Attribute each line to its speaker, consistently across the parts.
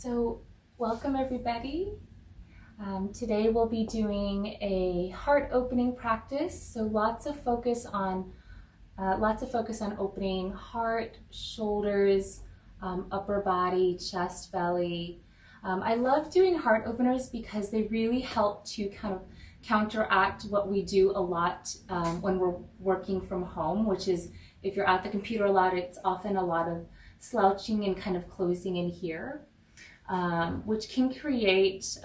Speaker 1: So welcome everybody. Today we'll be doing a heart opening practice. So lots of focus on opening heart, shoulders, upper body, chest, belly. I love doing heart openers because they really help to kind of counteract what we do a lot when we're working from home, which is if you're at the computer a lot, it's often a lot of slouching and kind of closing in here. Which can create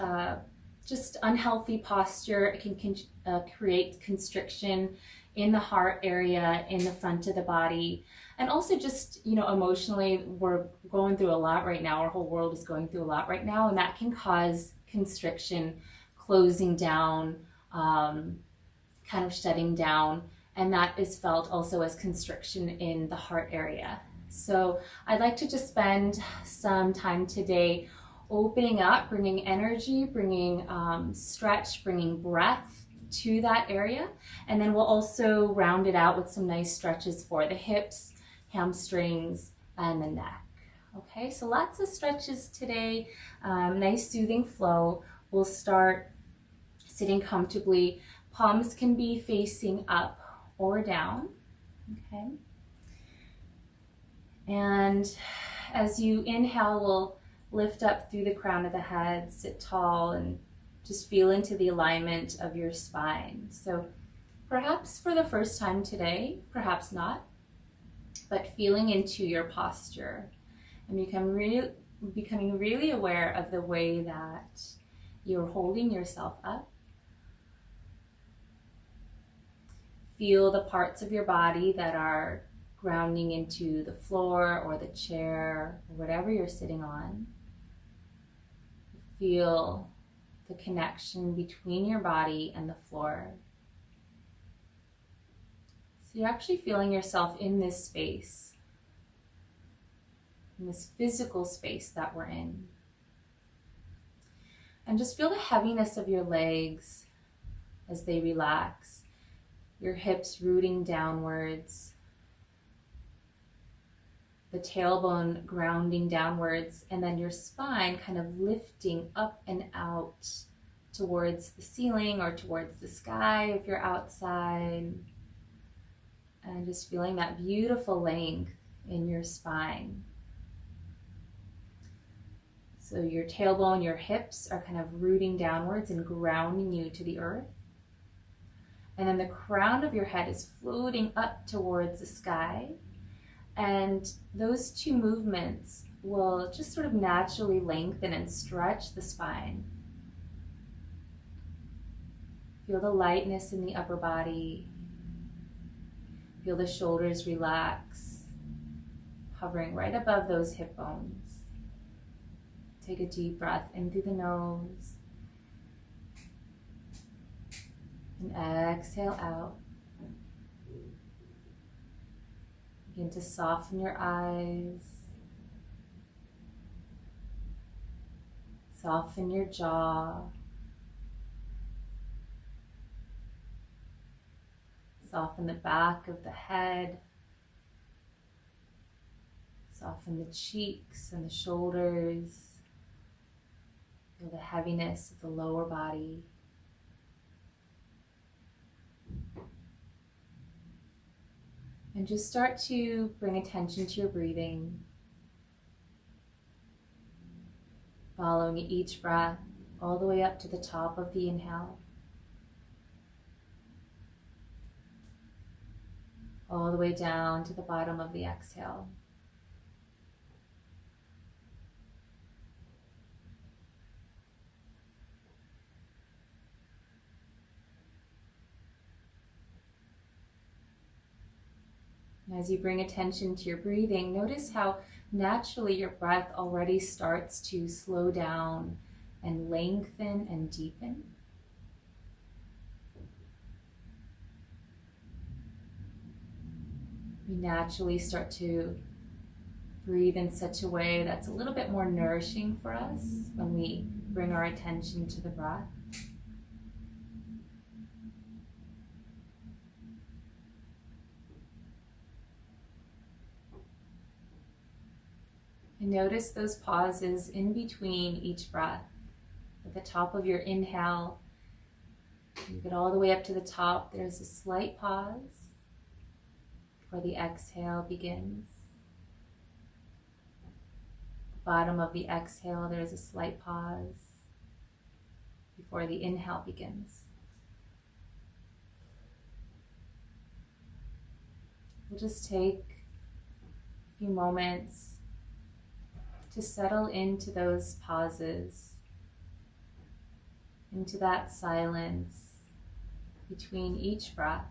Speaker 1: just unhealthy posture. It can create constriction in the heart area, in the front of the body, and also just, emotionally, we're going through a lot right now. Our whole world is going through a lot right now, and that can cause constriction, closing down, kind of shutting down, and that is felt also as constriction in the heart area. So I'd like to just spend some time today opening up, bringing energy, bringing stretch, bringing breath to that area. And then we'll also round it out with some nice stretches for the hips, hamstrings, and the neck. Okay, so lots of stretches today, nice soothing flow. We'll start sitting comfortably. Palms can be facing up or down, okay? And as you inhale, we'll lift up through the crown of the head, sit tall, and just feel into the alignment of your spine. So perhaps for the first time today, perhaps not, but feeling into your posture and becoming really aware of the way that you're holding yourself up. Feel the parts of your body that are grounding into the floor or the chair or whatever you're sitting on. Feel the connection between your body and the floor. So you're actually feeling yourself in this space, in this physical space that we're in. And just feel the heaviness of your legs as they relax, your hips rooting downwards, the tailbone grounding downwards, and then your spine kind of lifting up and out towards the ceiling or towards the sky if you're outside. And just feeling that beautiful length in your spine. So your tailbone, your hips are kind of rooting downwards and grounding you to the earth. And then the crown of your head is floating up towards the sky. And those two movements will just sort of naturally lengthen and stretch the spine. Feel the lightness in the upper body. Feel the shoulders relax, hovering right above those hip bones. Take a deep breath in through the nose. And exhale out. Begin to soften your eyes. Soften your jaw. Soften the back of the head. Soften the cheeks and the shoulders. Feel the heaviness of the lower body. And just start to bring attention to your breathing. Following each breath all the way up to the top of the inhale. All the way down to the bottom of the exhale. As you bring attention to your breathing, notice how naturally your breath already starts to slow down and lengthen and deepen. We naturally start to breathe in such a way that's a little bit more nourishing for us when we bring our attention to the breath. And notice those pauses in between each breath. At the top of your inhale, you get all the way up to the top. There's a slight pause before the exhale begins. Bottom of the exhale, there's a slight pause before the inhale begins. We'll just take a few moments to settle into those pauses, into that silence between each breath.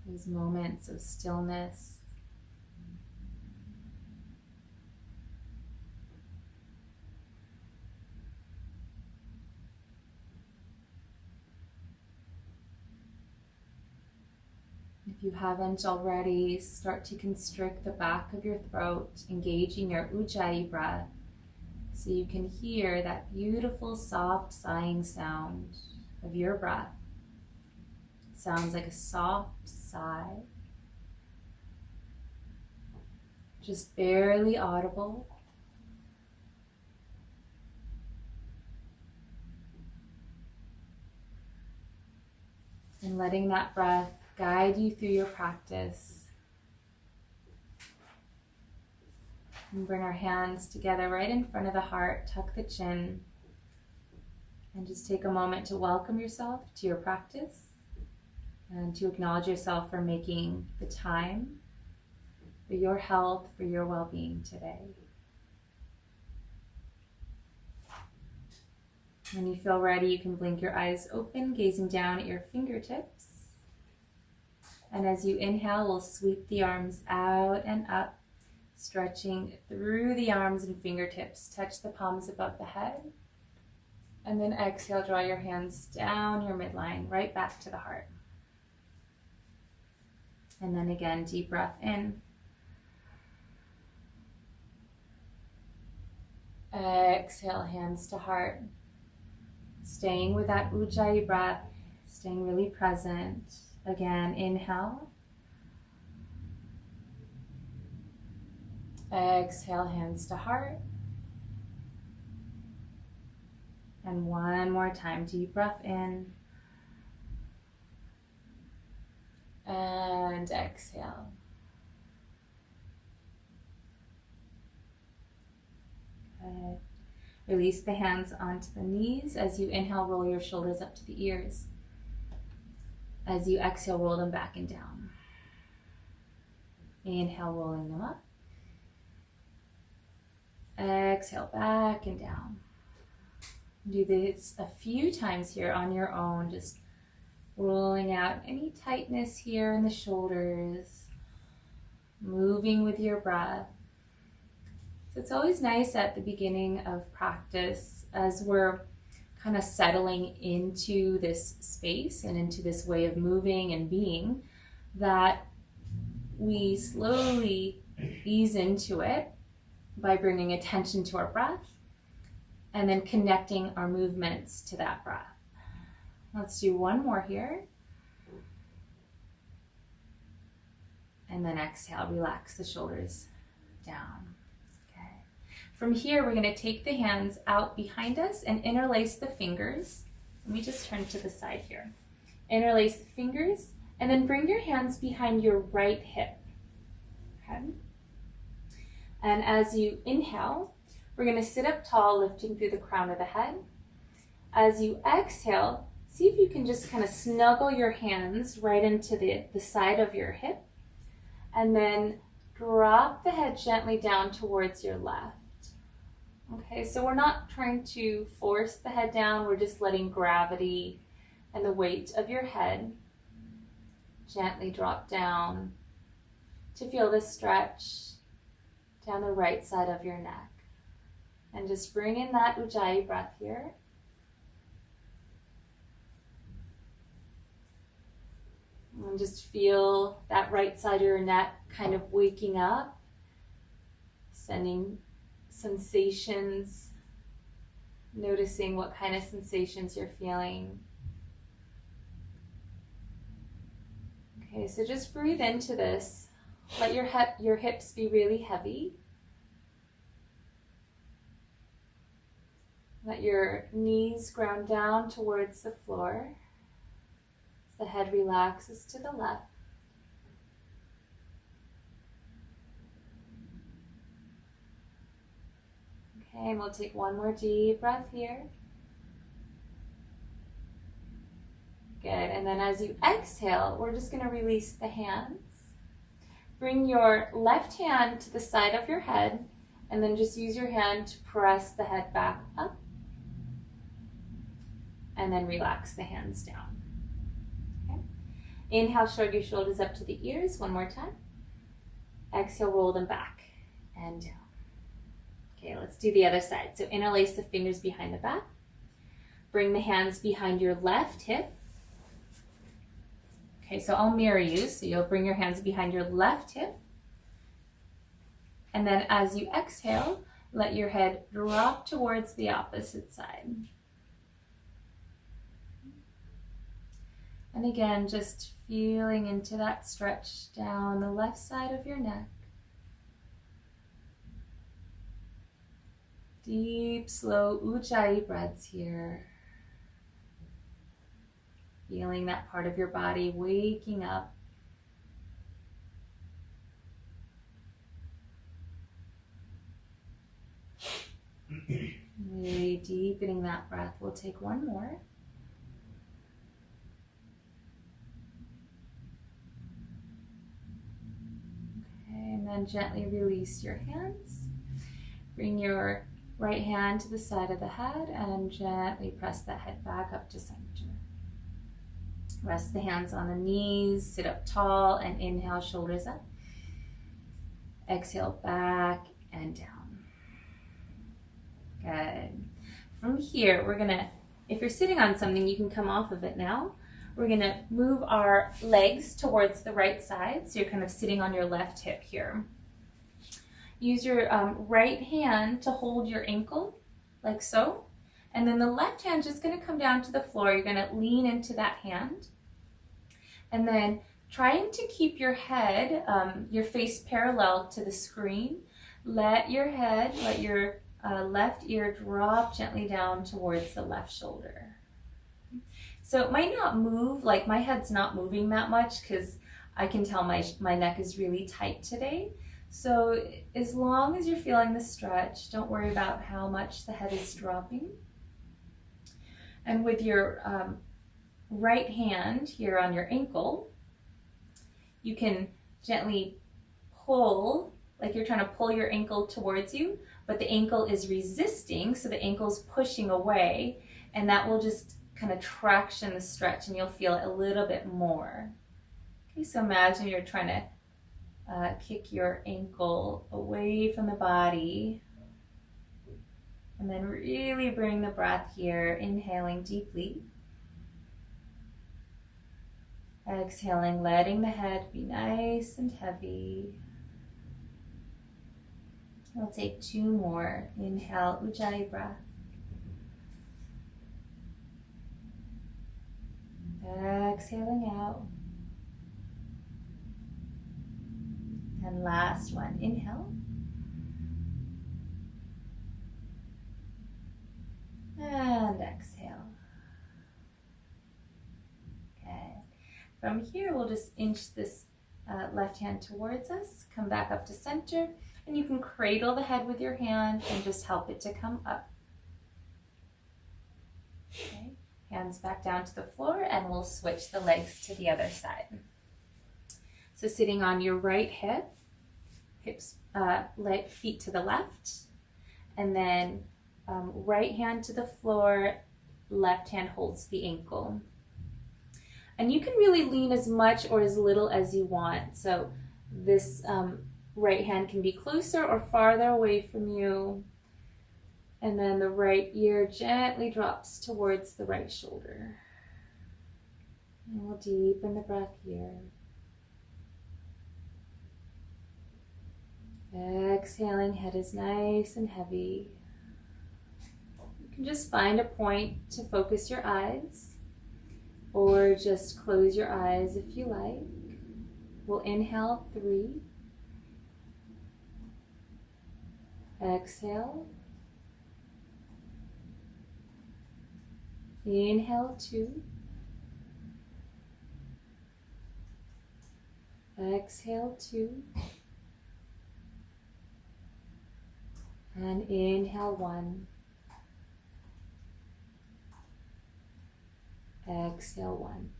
Speaker 1: Those moments of stillness. If you haven't already, start to constrict the back of your throat, engaging your ujjayi breath so you can hear that beautiful, soft sighing sound of your breath. Sounds like a soft sigh, just barely audible. And letting that breath guide you through your practice. And bring our hands together right in front of the heart, tuck the chin, and just take a moment to welcome yourself to your practice and to acknowledge yourself for making the time for your health, for your well-being today. When you feel ready, you can blink your eyes open, gazing down at your fingertips. And as you inhale, we'll sweep the arms out and up, stretching through the arms and fingertips. Touch the palms above the head. And then exhale, draw your hands down your midline, right back to the heart. And then again, deep breath in. Exhale, hands to heart. Staying with that ujjayi breath, staying really present. Again, inhale. Exhale, hands to heart. And one more time, deep breath in. And exhale. Good. Release the hands onto the knees. As you inhale, roll your shoulders up to the ears. As you exhale, roll them back and down. Inhale, rolling them up. Exhale, back and down. Do this a few times here on your own, just rolling out any tightness here in the shoulders, moving with your breath. So it's always nice at the beginning of practice, as we're kind of settling into this space and into this way of moving and being, that we slowly ease into it by bringing attention to our breath and then connecting our movements to that breath. Let's do one more here. And then exhale, relax the shoulders down. Okay. From here, we're going to take the hands out behind us and interlace the fingers. Let me just turn to the side here. Interlace the fingers and then bring your hands behind your right hip. Okay. And as you inhale, we're going to sit up tall, lifting through the crown of the head. As you exhale, see if you can just kind of snuggle your hands right into the side of your hip. And then drop the head gently down towards your left. Okay, so we're not trying to force the head down. We're just letting gravity and the weight of your head gently drop down to feel the stretch down the right side of your neck. And just bring in that ujjayi breath here. And just feel that right side of your neck kind of waking up, sending sensations, noticing what kind of sensations you're feeling. Okay, so just breathe into this. Let your hips be really heavy. Let your knees ground down towards the floor as the head relaxes to the left. Okay, and we'll take one more deep breath here. Good, and then as you exhale, we're just going to release the hands. Bring your left hand to the side of your head, and then just use your hand to press the head back up. And then relax the hands down. Okay. Inhale, shrug your shoulders up to the ears one more time. Exhale, roll them back and down. Okay, let's do the other side. So interlace the fingers behind the back. Bring the hands behind your left hip. Okay, so I'll mirror you. So you'll bring your hands behind your left hip. And then as you exhale, let your head drop towards the opposite side. And again, just feeling into that stretch down the left side of your neck. Deep, slow Ujjayi breaths here. Feeling that part of your body waking up. Really deepening that breath. We'll take one more. Okay, and then gently release your hands. Bring your right hand to the side of the head and gently press that head back up to center. Rest the hands on the knees, sit up tall, and inhale, shoulders up. Exhale, back and down. Good. From here, we're gonna, if you're sitting on something, you can come off of it now. We're gonna move our legs towards the right side, so you're kind of sitting on your left hip here. Use your right hand to hold your ankle, like so. And then the left hand just gonna come down to the floor. You're gonna lean into that hand. And then trying to keep your head, your face parallel to the screen. Let your head, let your left ear drop gently down towards the left shoulder. So it might not move, like my head's not moving that much because I can tell my neck is really tight today. So as long as you're feeling the stretch, don't worry about how much the head is dropping. And with your right hand here on your ankle, you can gently pull, like you're trying to pull your ankle towards you, but the ankle is resisting, so the ankle's pushing away, and that will just kind of traction the stretch and you'll feel it a little bit more. Okay, so imagine you're trying to kick your ankle away from the body. And then really bring the breath here, inhaling deeply. Exhaling, letting the head be nice and heavy. We'll take two more. Inhale, Ujjayi breath. Exhaling out. And last one, inhale. And exhale. Okay. From here, we'll just inch this left hand towards us, come back up to center, and you can cradle the head with your hand and just help it to come up. Okay. Hands back down to the floor, and we'll switch the legs to the other side. So sitting on your right hip, hips, feet to the left, and then right hand to the floor, left hand holds the ankle. And you can really lean as much or as little as you want. So this right hand can be closer or farther away from you. And then the right ear gently drops towards the right shoulder. And we'll deepen the breath here. Exhaling, head is nice and heavy. You can just find a point to focus your eyes, or just close your eyes if you like. We'll inhale 3. Exhale. Inhale 2. Exhale 2. And inhale 1. Exhale 1.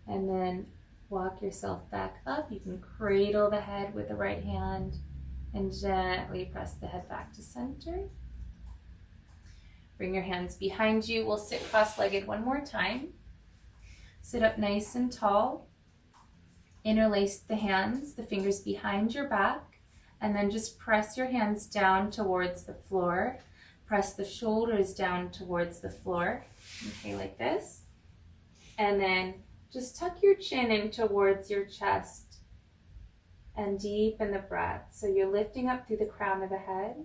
Speaker 1: And then walk yourself back up. You can cradle the head with the right hand and gently press the head back to center. Bring your hands behind you. We'll sit cross-legged one more time. Sit up nice and tall. Interlace the hands, the fingers behind your back, and then just press your hands down towards the floor. Press the shoulders down towards the floor. Okay, like this. And then just tuck your chin in towards your chest and deepen the breath. So you're lifting up through the crown of the head.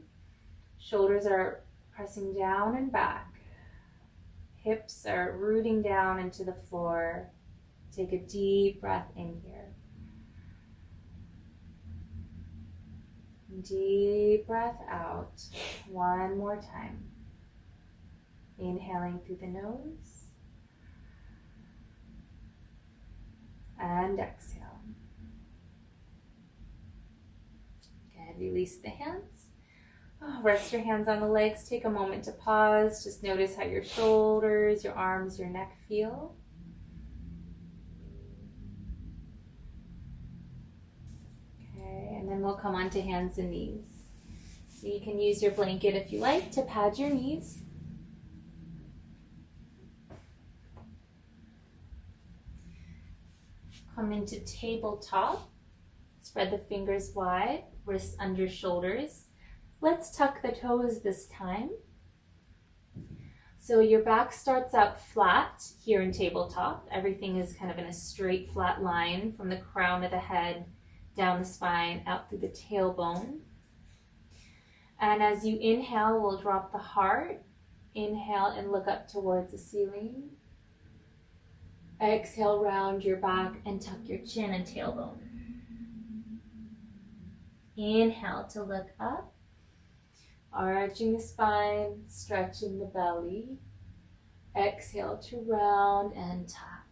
Speaker 1: Shoulders are pressing down and back. Hips are rooting down into the floor. Take a deep breath in here. Deep breath out. One more time. Inhaling through the nose. And exhale. Good. Release the hands. Rest your hands on the legs. Take a moment to pause. Just notice how your shoulders, your arms, your neck feel. Okay, and then we'll come on to hands and knees. So you can use your blanket if you like to pad your knees. Come into tabletop. Spread the fingers wide, wrists under shoulders. Let's tuck the toes this time. So your back starts out flat here in tabletop. Everything is kind of in a straight, flat line from the crown of the head, down the spine, out through the tailbone. And as you inhale, we'll drop the heart. Inhale and look up towards the ceiling. Exhale, round your back and tuck your chin and tailbone. Inhale to look up. Arching the spine, stretching the belly. Exhale to round and tuck.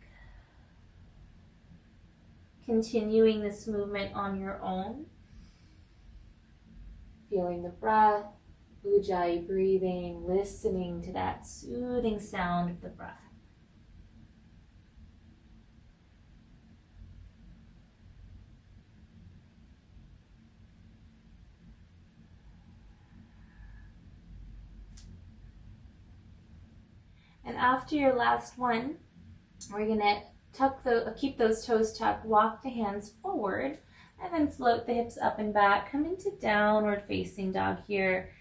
Speaker 1: Continuing this movement on your own. Feeling the breath, Ujjayi breathing, listening to that soothing sound of the breath. And after your last one, we're gonna keep those toes tucked, walk the hands forward, and then float the hips up and back. Come into downward facing dog here.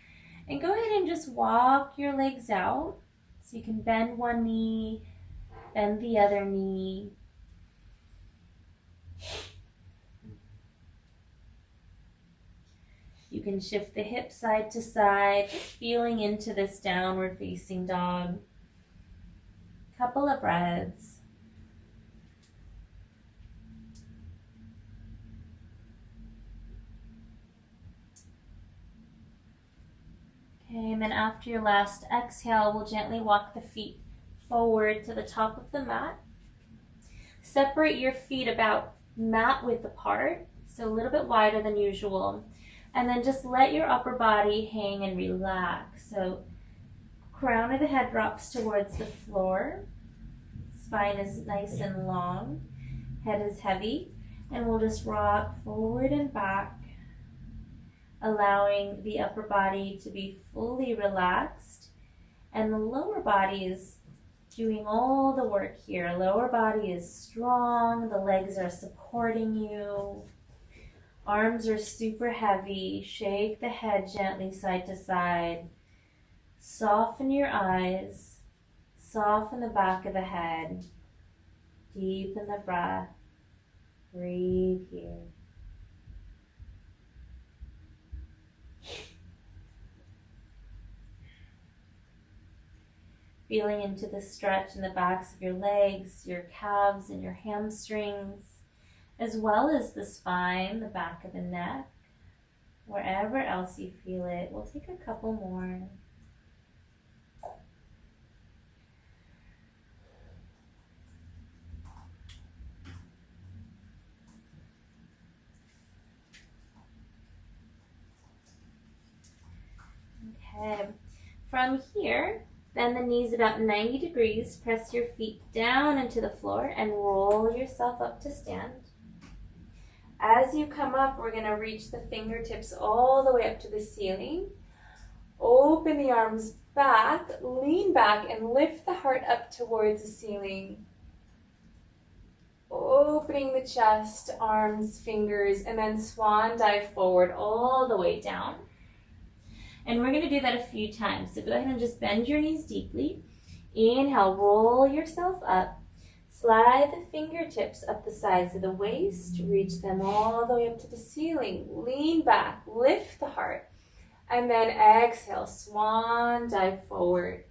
Speaker 1: And go ahead and just walk your legs out. So you can bend one knee, bend the other knee. You can shift the hips side to side, just feeling into this downward facing dog. Couple of breaths. Okay, and then after your last exhale, we'll gently walk the feet forward to the top of the mat. Separate your feet about mat width apart, so a little bit wider than usual. And then just let your upper body hang and relax. So crown of the head drops towards the floor. Spine is nice and long. Head is heavy. And we'll just rock forward and back, allowing the upper body to be fully relaxed. And the lower body is doing all the work here. Lower body is strong. The legs are supporting you. Arms are super heavy. Shake the head gently side to side. Soften your eyes. Soften the back of the head. Deepen the breath.
Speaker 2: Breathe here. Feeling into the stretch in the backs of your legs, your calves and your hamstrings, as well as the spine, the back of the neck, wherever else you feel it. We'll take a couple more. Okay, from here, bend the knees about 90 degrees, press your feet down into the floor and roll yourself up to stand. As you come up, we're gonna reach the fingertips all the way up to the ceiling. Open the arms back, lean back and lift the heart up towards the ceiling. Opening the chest, arms, fingers, and then swan dive forward all the way down. And we're going to do that a few times. So go ahead and just bend your knees deeply. Inhale, roll yourself up. Slide the fingertips up the sides of the waist. Reach them all the way up to the ceiling. Lean back, lift the heart. And then exhale, swan dive forward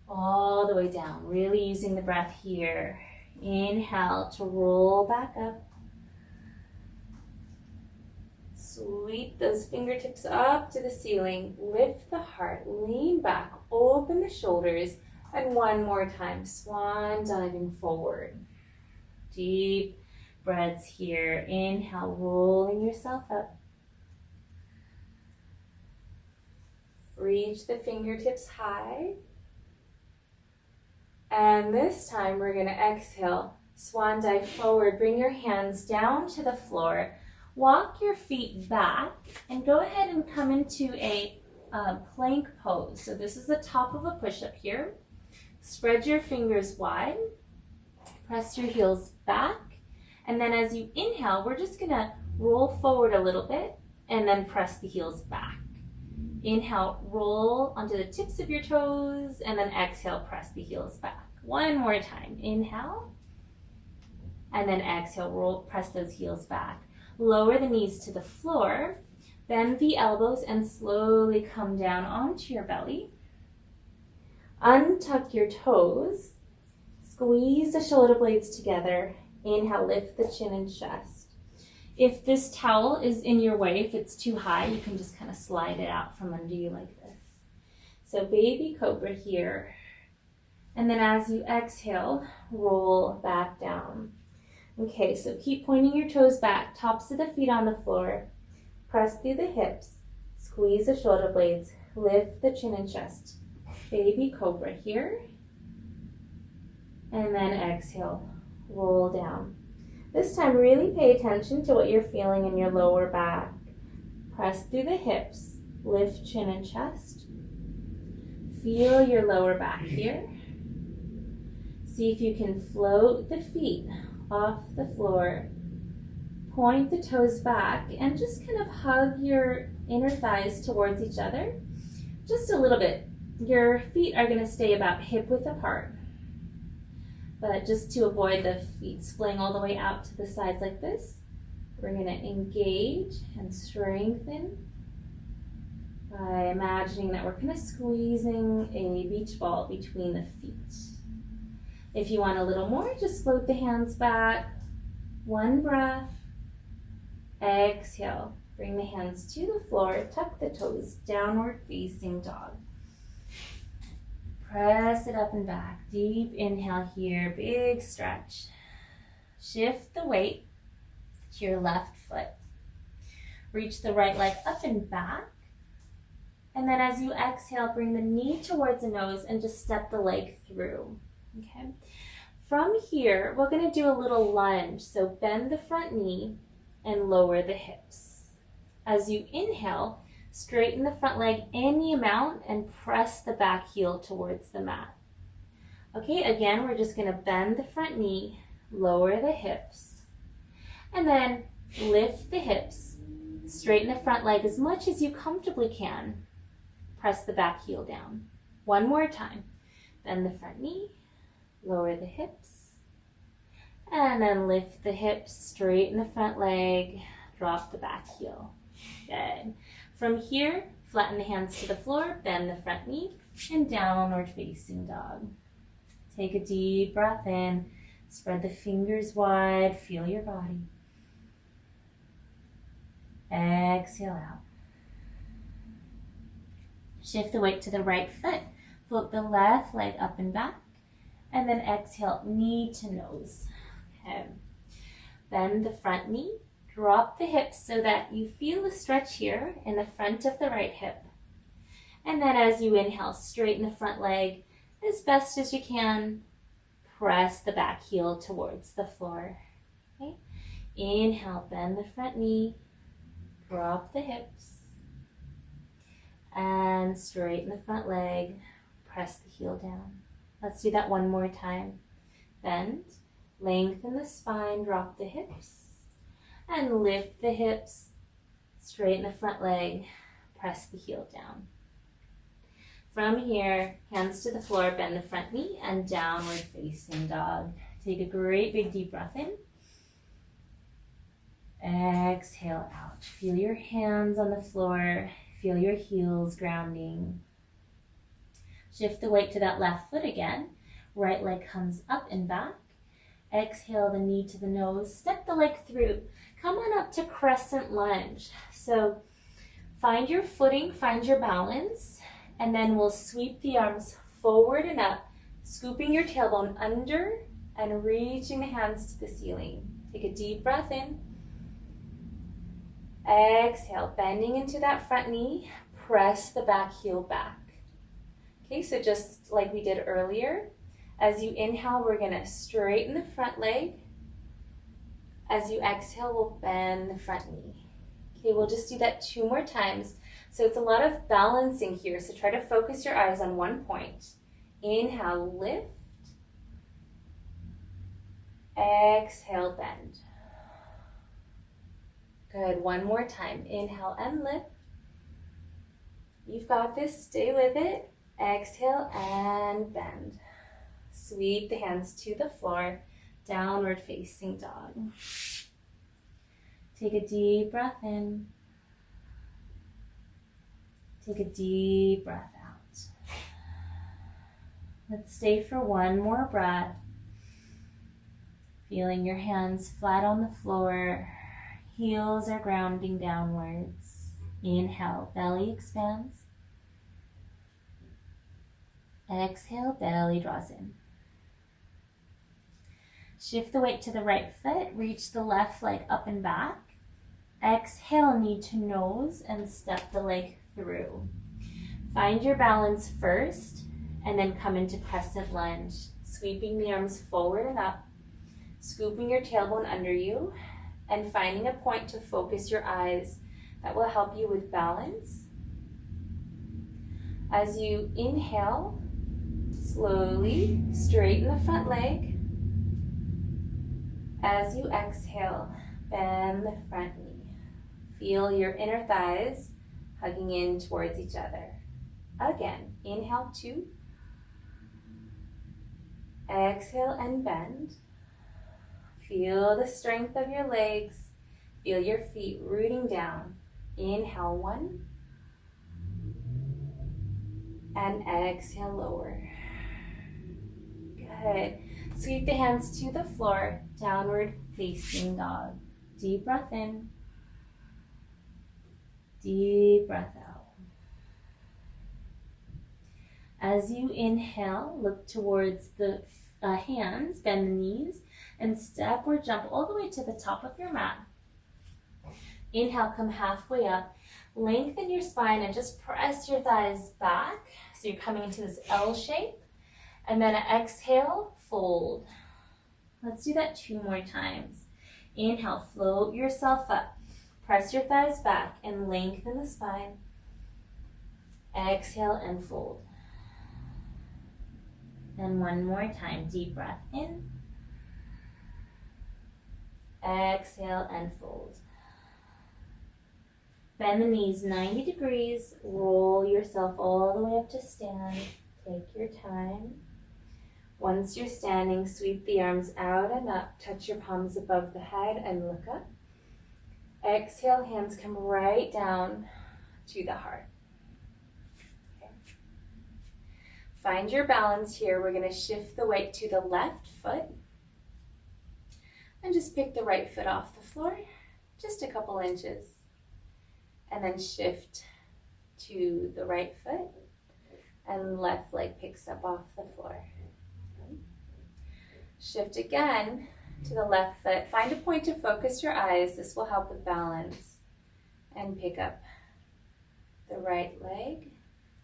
Speaker 2: all the way down. Really using the breath here. Inhale to roll back up. Sweep those fingertips up to the ceiling. Lift the heart, lean back, open the shoulders, and one more time, swan diving forward. Deep breaths here. Inhale, rolling yourself up. Reach the fingertips high. And this time we're going to exhale, swan dive forward. Bring your hands down to the floor. Walk your feet back and go ahead and come into a plank pose. So this is the top of a push-up here. Spread your fingers wide. Press your heels back. And then as you inhale, we're just going to roll forward a little bit and then press the heels back. Inhale, roll onto the tips of your toes, and then exhale, press the heels back. One more time. Inhale, and then exhale, roll, press those heels back. Lower the knees to the floor, bend the elbows, and slowly come down onto your belly. Untuck your toes. Squeeze the shoulder blades together. Inhale, lift the chin and chest. If this towel is in your way, if it's too high, you can just kind of slide it out from under you like this. So baby cobra here. And then as you exhale, roll back down. Okay, so keep pointing your toes back, tops of the feet on the floor. Press through the hips, squeeze the shoulder blades, lift the chin and chest. Baby cobra here. And then exhale, roll down. This time, really pay attention to what you're feeling in your lower back. Press through the hips, lift chin and chest. Feel your lower back here. See if you can float the feet off the floor. Point the toes back and just kind of hug your inner thighs towards each other. Just a little bit. Your feet are going to stay about hip width apart. But just to avoid the feet splitting all the way out to the sides like this, we're going to engage and strengthen by imagining that we're kind of squeezing a beach ball between the feet. If you want a little more, just float the hands back. One breath. Exhale. Bring the hands to the floor. Tuck the toes. Downward facing dog. Press it up and back. Deep inhale here. Big stretch. Shift the weight to your left foot. Reach the right leg up and back. And then as you exhale, bring the knee towards the nose and just step the leg through. Okay. From here, we're going to do a little lunge. So bend the front knee and lower the hips. As you inhale, straighten the front leg any amount and press the back heel towards the mat. Okay, again, we're just going to bend the front knee, lower the hips, and then lift the hips. Straighten the front leg as much as you comfortably can. Press the back heel down. One more time. Bend the front knee, lower the hips, And then lift the hips, straighten the front leg, drop the back heel. Good. From here, flatten the hands to the floor, bend the front knee, and downward facing dog. Take a deep breath in, spread the fingers wide, feel your body. Exhale out. Shift the weight to the right foot, float the left leg up and back, and then exhale, knee to nose. Okay. Bend the front knee, drop the hips so that you feel a stretch here in the front of the right hip. And then as you inhale, straighten the front leg as best as you can. Press the back heel towards the floor. Okay. Inhale, bend the front knee, drop the hips, and straighten the front leg, press the heel down. Let's do that one more time. Bend, lengthen the spine, drop the hips, and lift the hips, straighten the front leg, press the heel down. From here, hands to the floor, bend the front knee, and downward facing dog. Take a great big deep breath in. Exhale out. Feel your hands on the floor. Feel your heels grounding. Shift the weight to that left foot again. Right leg comes up and back. Exhale the knee to the nose. Step the leg through. Come on up to crescent lunge. So find your footing, find your balance, and then we'll sweep the arms forward and up, scooping your tailbone under and reaching the hands to the ceiling. Take a deep breath in. Exhale, bending into that front knee, press the back heel back. Okay, so just like we did earlier, as you inhale, we're gonna straighten the front leg. As you exhale, we'll bend the front knee. Okay, we'll just do that 2 more times. So it's a lot of balancing here, so try to focus your eyes on one point. Inhale, lift. Exhale, bend. Good, one more time. Inhale and lift. You've got this, stay with it. Exhale and bend. Sweep the hands to the floor, downward facing dog. Take a deep breath in. Take a deep breath out. Let's stay for one more breath. Feeling your hands flat on the floor. Heels are grounding downwards. Inhale, belly expands. Exhale, belly draws in. Shift the weight to the right foot. Reach the left leg up and back. Exhale, knee to nose, and step the leg through. Find your balance first, and then come into crescent lunge. Sweeping the arms forward and up. Scooping your tailbone under you, and finding a point to focus your eyes that will help you with balance. As you inhale, slowly straighten the front leg. As you exhale, bend the front knee. Feel your inner thighs hugging in towards each other. Again, inhale 2. Exhale and bend. Feel the strength of your legs. Feel your feet rooting down. Inhale 1. And exhale, lower. Good. Sweep the hands to the floor, downward facing dog. Deep breath in. Deep breath out. As you inhale, look towards the hands, bend the knees, and step or jump all the way to the top of your mat. Inhale, come halfway up. Lengthen your spine and just press your thighs back. So you're coming into this L shape. And then exhale, fold. Let's do that 2 more times. Inhale, float yourself up. Press your thighs back and lengthen the spine. Exhale and fold. And one more time, deep breath in. Exhale and fold. Bend the knees 90 degrees. Roll yourself all the way up to stand. Take your time. Once you're standing, sweep the arms out and up. Touch your palms above the head and look up. Exhale, hands come right down to the heart. Okay. Find your balance here. We're going to shift the weight to the left foot. And just pick the right foot off the floor, just a couple inches. And then shift to the right foot. And left leg picks up off the floor. Shift again to the left foot. Find a point to focus your eyes. This will help with balance. And pick up the right leg.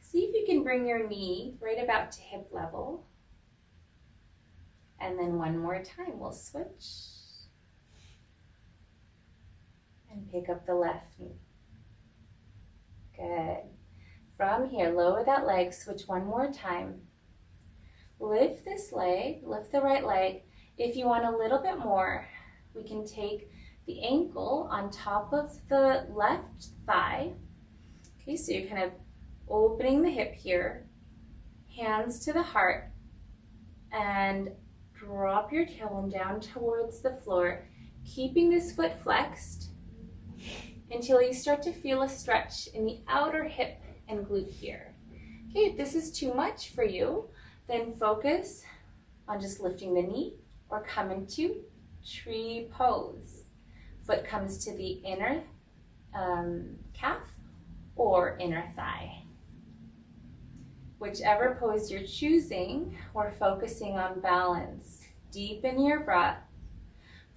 Speaker 2: See if you can bring your knee right about to hip level. And then one more time, we'll switch. And pick up the left knee. Good. From here, lower that leg, switch one more time. Lift this leg, lift the right leg. If you want a little bit more, we can take the ankle on top of the left thigh. Okay, so you're kind of opening the hip here, hands to the heart, and drop your tailbone down towards the floor, keeping this foot flexed until you start to feel a stretch in the outer hip and glute here. Okay, if this is too much for you, then focus on just lifting the knee or come into tree pose. Foot comes to the inner calf or inner thigh. Whichever pose you're choosing, we're focusing on balance. Deepen your breath.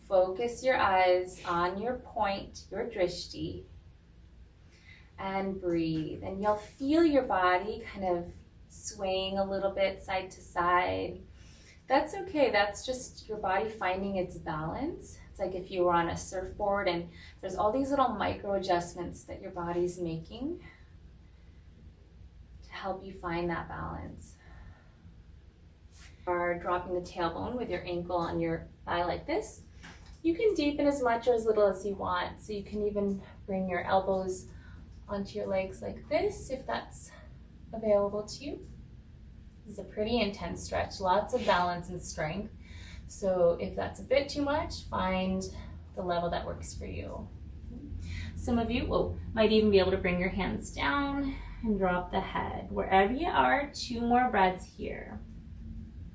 Speaker 2: Focus your eyes on your point, your drishti, and breathe. And you'll feel your body kind of swaying a little bit side to side. That's okay. That's just your body finding its balance. It's like if you were on a surfboard and there's all these little micro adjustments that your body's making to help you find that balance. Or dropping the tailbone with your ankle on your thigh like this. You can deepen as much or as little as you want. So you can even bring your elbows onto your legs like this if that's available to you. This is a pretty intense stretch, lots of balance and strength. So if that's a bit too much, find the level that works for you. Some of you might even be able to bring your hands down and drop the head. Wherever you are, 2 more breaths here.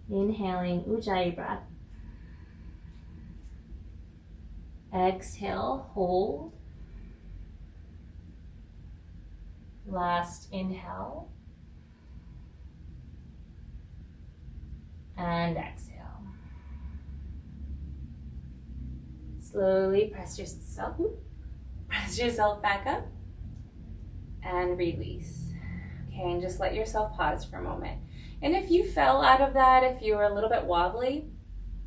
Speaker 2: Inhaling, Ujjayi breath. Exhale, hold. Last inhale. And exhale. Slowly press yourself back up and release. Okay, and just let yourself pause for a moment. And if you fell out of that, if you were a little bit wobbly,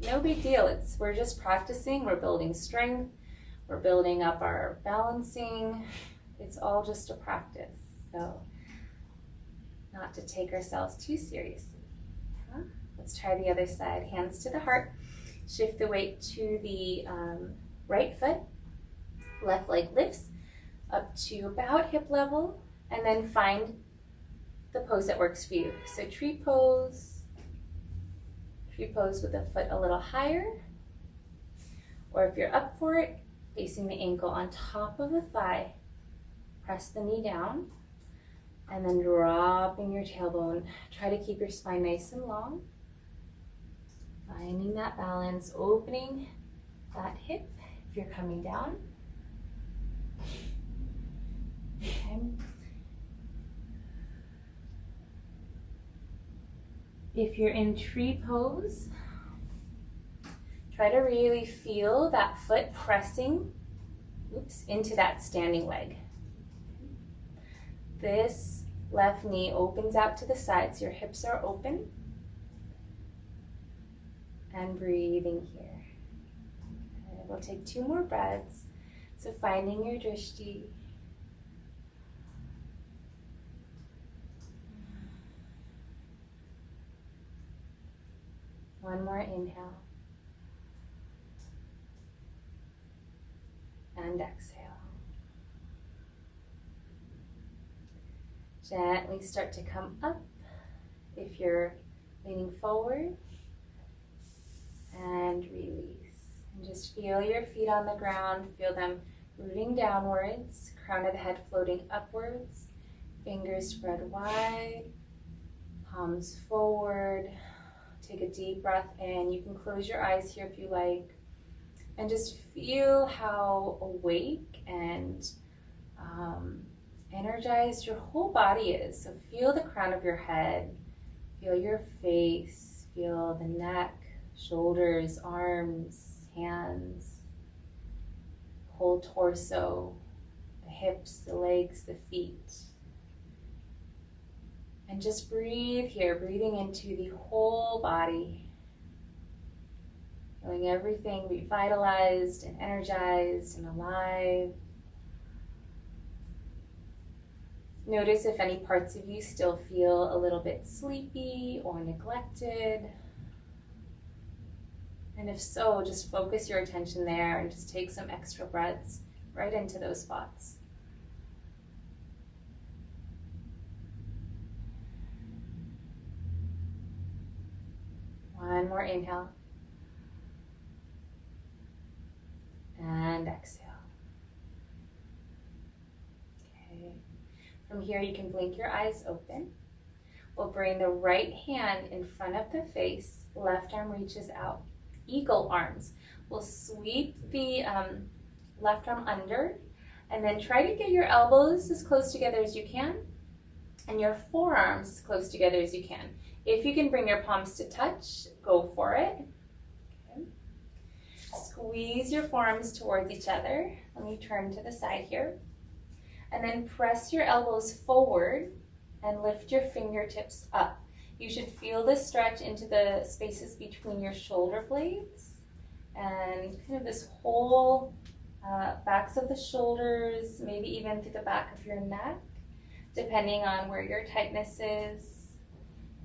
Speaker 2: no big deal. We're just practicing, we're building strength, we're building up our balancing. It's all just a practice. So not to take ourselves too seriously. Let's try the other side. Hands to the heart. Shift the weight to the right foot. Left leg lifts up to about hip level. And then find the pose that works for you. So tree pose with the foot a little higher. Or if you're up for it, placing the ankle on top of the thigh. Press the knee down. And then dropping your tailbone. Try to keep your spine nice and long. Finding that balance, opening that hip if you're coming down. Okay. If you're in tree pose, try to really feel that foot pressing into that standing leg. This left knee opens out to the side, so your hips are open. And breathing here. Okay, we'll take 2 more breaths. So finding your drishti. One more inhale. And exhale. Gently start to come up if you're leaning forward.
Speaker 1: and release. And just feel your feet on the ground. Feel them rooting downwards, crown of the head floating upwards, fingers spread wide, palms forward. Take a deep breath in. You can close your eyes here if you like, and just feel how awake and energized your whole body is. So feel the crown of your head, feel your face, feel the neck, shoulders, arms, hands, whole torso, the hips, the legs, the feet. And just breathe here, breathing into the whole body, feeling everything revitalized and energized and alive. Notice if any parts of you still feel a little bit sleepy or neglected. And if so, just focus your attention there and just take some extra breaths right into those spots. One more inhale. And exhale. Okay. From here, you can blink your eyes open. We'll bring the right hand in front of the face. Left arm reaches out. Eagle arms. We'll sweep the left arm under, and then try to get your elbows as close together as you can, and your forearms as close together as you can. If you can bring your palms to touch, go for it. Okay. Squeeze your forearms towards each other. Let me turn to the side here. And then press your elbows forward and lift your fingertips up. You should feel this stretch into the spaces between your shoulder blades and kind of this whole backs of the shoulders, maybe even through the back of your neck, depending on where your tightness is.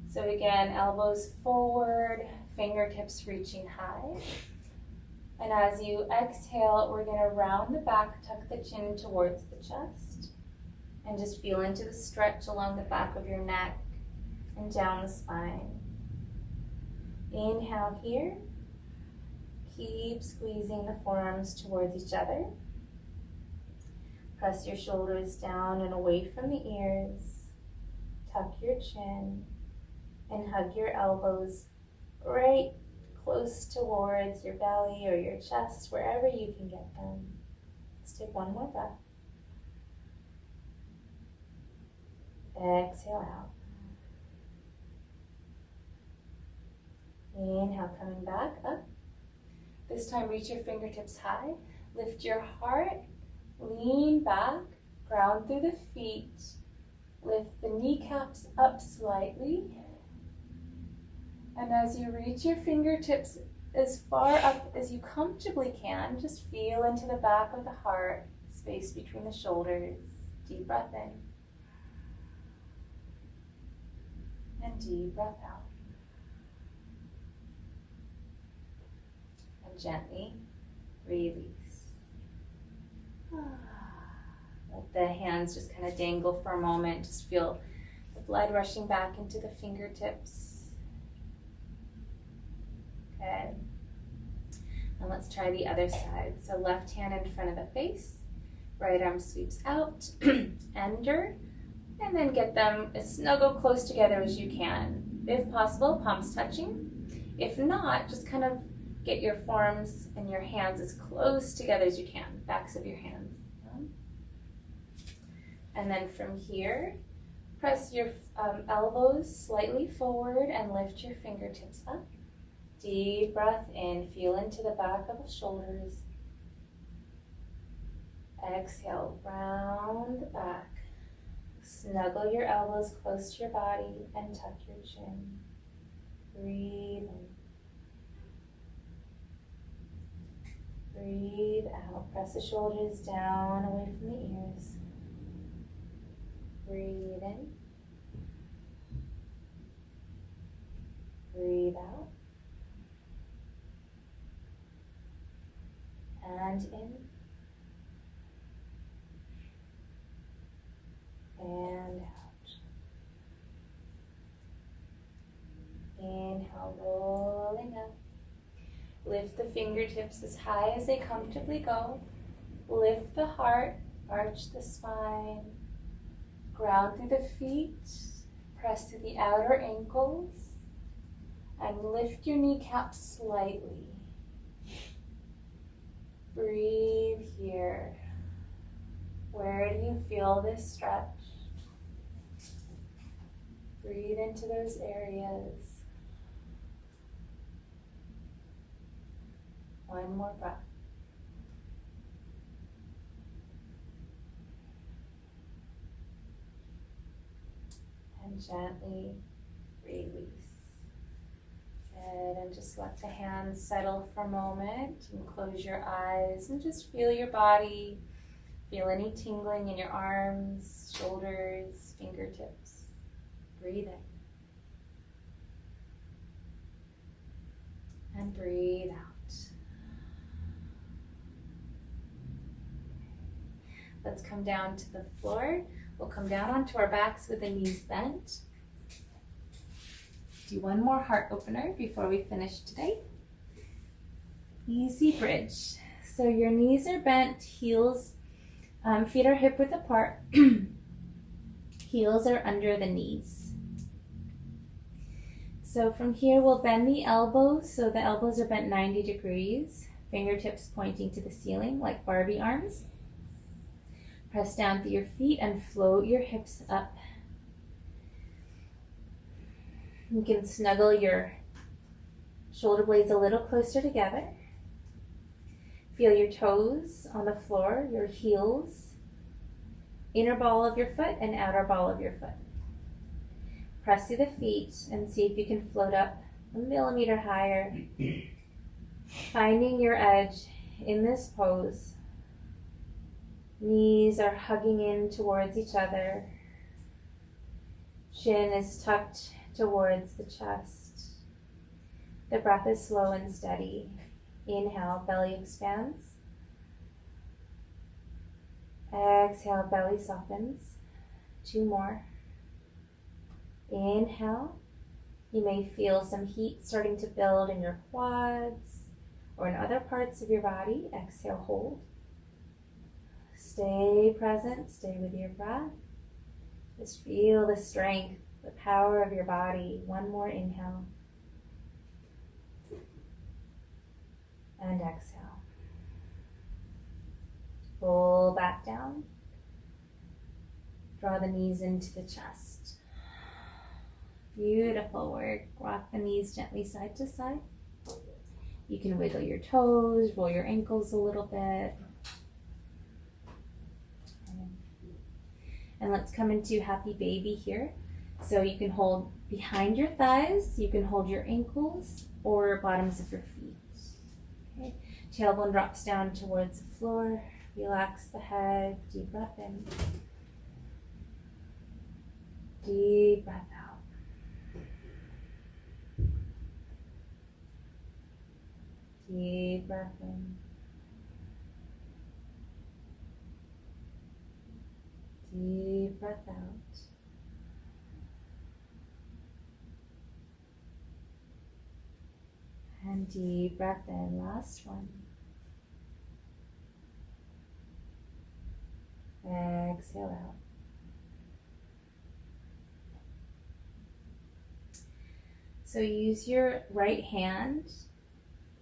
Speaker 1: So again, elbows forward, fingertips reaching high. And as you exhale, we're going to round the back, tuck the chin towards the chest, and just feel into the stretch along the back of your neck and down the spine. Inhale here. Keep squeezing the forearms towards each other. Press your shoulders down and away from the ears. Tuck your chin and hug your elbows right close towards your belly or your chest, wherever you can get them. Let's take one more breath. Exhale out. Inhale, coming back up. This time, reach your fingertips high. Lift your heart. Lean back. Ground through the feet. Lift the kneecaps up slightly. And as you reach your fingertips as far up as you comfortably can, just feel into the back of the heart, space between the shoulders. Deep breath in. And deep breath out. And gently release. Let the hands just kind of dangle for a moment. Just feel the blood rushing back into the fingertips. Good. And let's try the other side. So left hand in front of the face, right arm sweeps out, under, and then get them as snuggle close together as you can. If possible, palms touching. If not, just kind of get your forearms and your hands as close together as you can, backs of your hands. And then from here, press your elbows slightly forward and lift your fingertips up. Deep breath in, feel into the back of the shoulders. Exhale, round the back. Snuggle your elbows close to your body and tuck your chin. Breathe in. Breathe out. Press the shoulders down away from the ears. Breathe in. Breathe out. And in. And out. Inhale, rolling up. Lift the fingertips as high as they comfortably go. Lift the heart, arch the spine. Ground through the feet. Press through the outer ankles. And lift your kneecaps slightly. Breathe here. Where do you feel this stretch? Breathe into those areas. One more breath. And gently release. Good, and just let the hands settle for a moment and close your eyes and just feel your body. Feel any tingling in your arms, shoulders, fingertips. Breathe in. And breathe out. Let's come down to the floor. We'll come down onto our backs with the knees bent. Do one more heart opener before we finish today. Easy bridge. So your knees are bent, heels, feet are hip width apart. Heels are under the knees. So from here we'll bend the elbows. So the elbows are bent 90 degrees. Fingertips pointing to the ceiling like Barbie arms. Press down through your feet and float your hips up. You can snuggle your shoulder blades a little closer together. Feel your toes on the floor, your heels, inner ball of your foot and outer ball of your foot. Press through the feet and see if you can float up a millimeter higher. Finding your edge in this pose. Knees are hugging in towards each other. Chin is tucked towards the chest. The breath is slow and steady. Inhale, belly expands. Exhale, belly softens. 2 more. Inhale. You may feel some heat starting to build in your quads or in other parts of your body. Exhale, hold. Stay present, stay with your breath. Just feel the strength, the power of your body. 1 more inhale. And exhale. Pull back down. Draw the knees into the chest. Beautiful work. Rock the knees gently side to side. You can wiggle your toes, roll your ankles a little bit. And let's come into happy baby here. So you can hold behind your thighs, you can hold your ankles or bottoms of your feet. Okay. Tailbone drops down towards the floor. Relax the head. Deep breath in. Deep breath out. Deep breath in. Deep breath out. And deep breath in. Last one. Exhale out. So use your right hand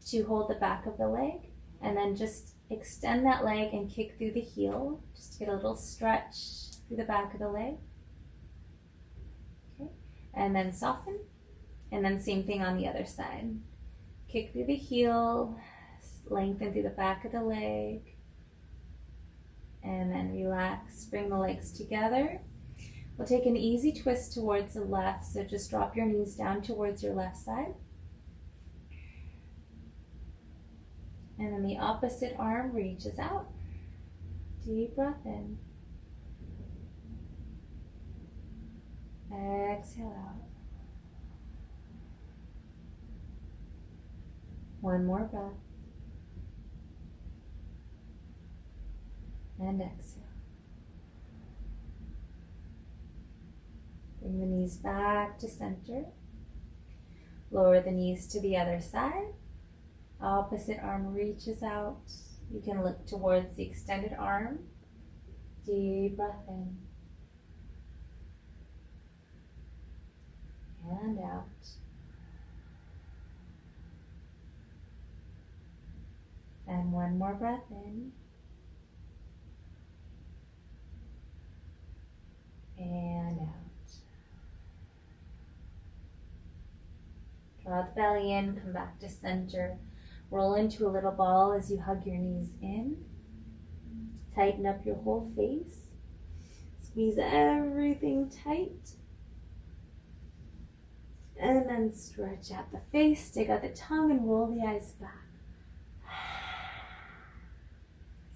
Speaker 1: to hold the back of the leg and then just extend that leg and kick through the heel. Just get a little stretch through the back of the leg. Okay. And then soften. And then same thing on the other side. Kick through the heel, lengthen through the back of the leg. And then relax, bring the legs together. We'll take an easy twist towards the left, so just drop your knees down towards your left side. And then the opposite arm reaches out. Deep breath in. Exhale out. 1 more breath. And exhale. Bring the knees back to center. Lower the knees to the other side.
Speaker 2: Opposite arm reaches out. You can look towards the extended arm. Deep breath in. And out. And one more breath in. And out. Draw the belly in, come back to center. Roll into a little ball as you hug your knees in. Tighten up your whole face. Squeeze everything tight. And then stretch out the face, stick out the tongue, and roll the eyes back.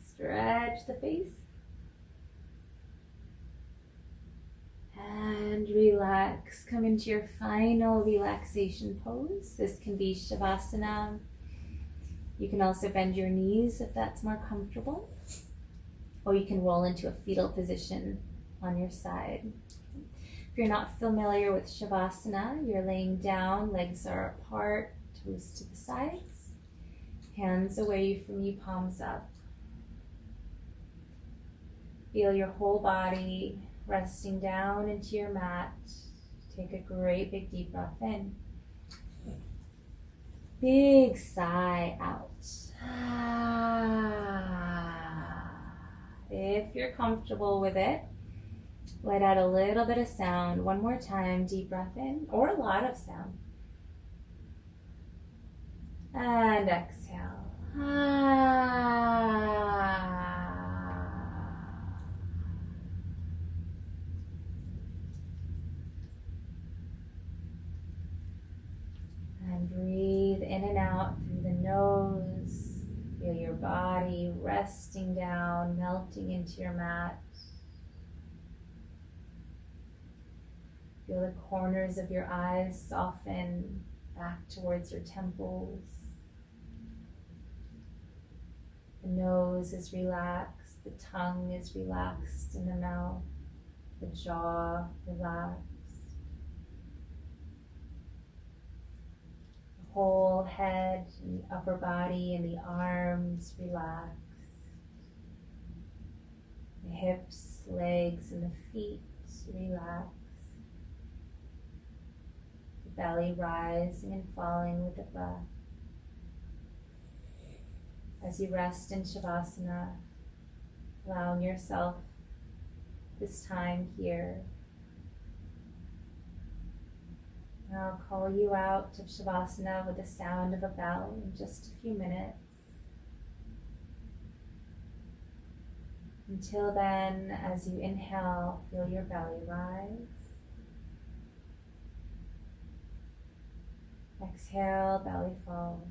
Speaker 2: Stretch the face. And relax. Come into your final relaxation pose. This can be Shavasana. You can also bend your knees if that's more comfortable. Or you can roll into a fetal position on your side. If you're not familiar with Shavasana, you're laying down, legs are apart, toes to the sides, hands away from you, palms up. Feel your whole body resting down into your mat. Take a great big deep breath in. Big sigh out. If you're comfortable with it, let out a little bit of sound. One more time, deep breath in, or a lot of sound. And exhale. And breathe in and out through the nose. Feel your body resting down, melting into your mat. Feel the corners of your eyes soften back towards your temples. The nose is relaxed, the tongue is relaxed in the mouth, the jaw relaxed. The whole head and the upper body and the arms relaxed. The hips, legs, and the feet relaxed. Belly rising and falling with the breath. As you rest in Shavasana, allowing yourself this time here. And I'll call you out of Shavasana with the sound of a bell in just a few minutes. Until then, as you inhale, feel your belly rise. Exhale, belly falls.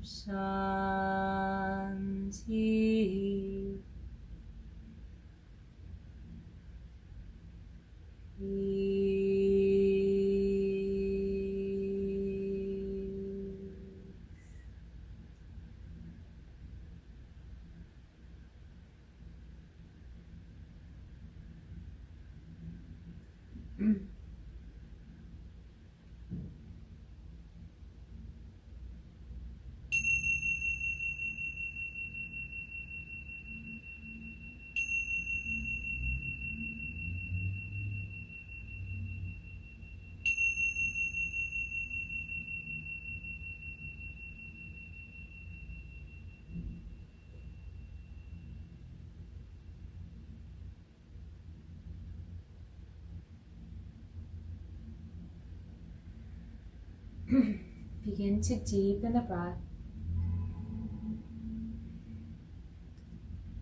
Speaker 1: Shanti. Begin to deepen the breath.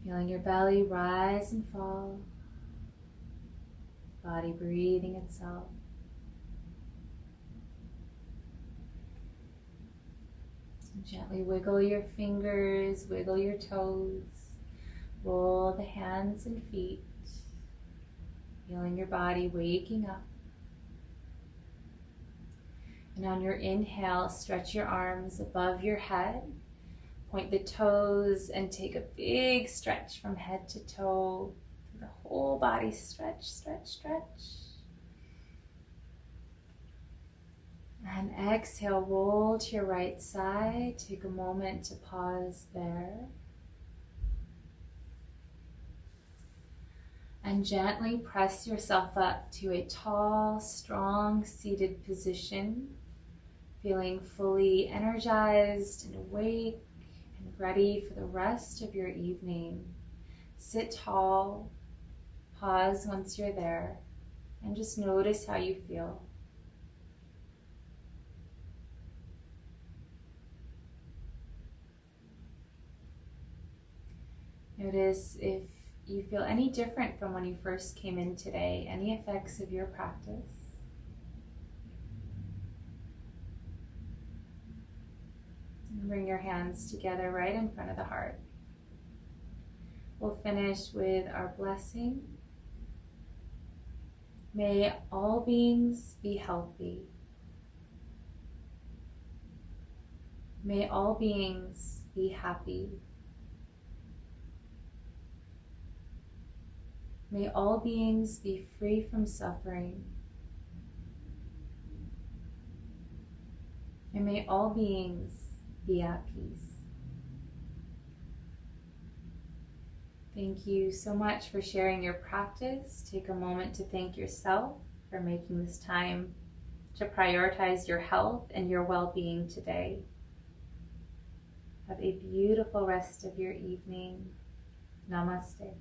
Speaker 1: Feeling your belly rise and fall. Body breathing itself. Gently wiggle your fingers, wiggle your toes. Roll the hands and feet. Feeling your body waking up. And on your inhale, stretch your arms above your head. Point the toes and take a big stretch from head to toe. The whole body stretch, stretch, stretch. And exhale, roll to your right side. Take a moment to pause there. And gently press yourself up to a tall, strong, seated position. Feeling fully energized and awake and ready for the rest of your evening. Sit tall, pause once you're there, and just notice how you feel. Notice if you feel any different from when you first came in today, any effects of your practice. And bring your hands together right in front of the heart. We'll finish with our blessing. May all beings be healthy. May all beings be happy. May all beings be free from suffering. And may all beings be at peace. Thank you so much for sharing your practice. Take a moment to thank yourself for making this time to prioritize your health and your well-being today. Have a beautiful rest of your evening. Namaste.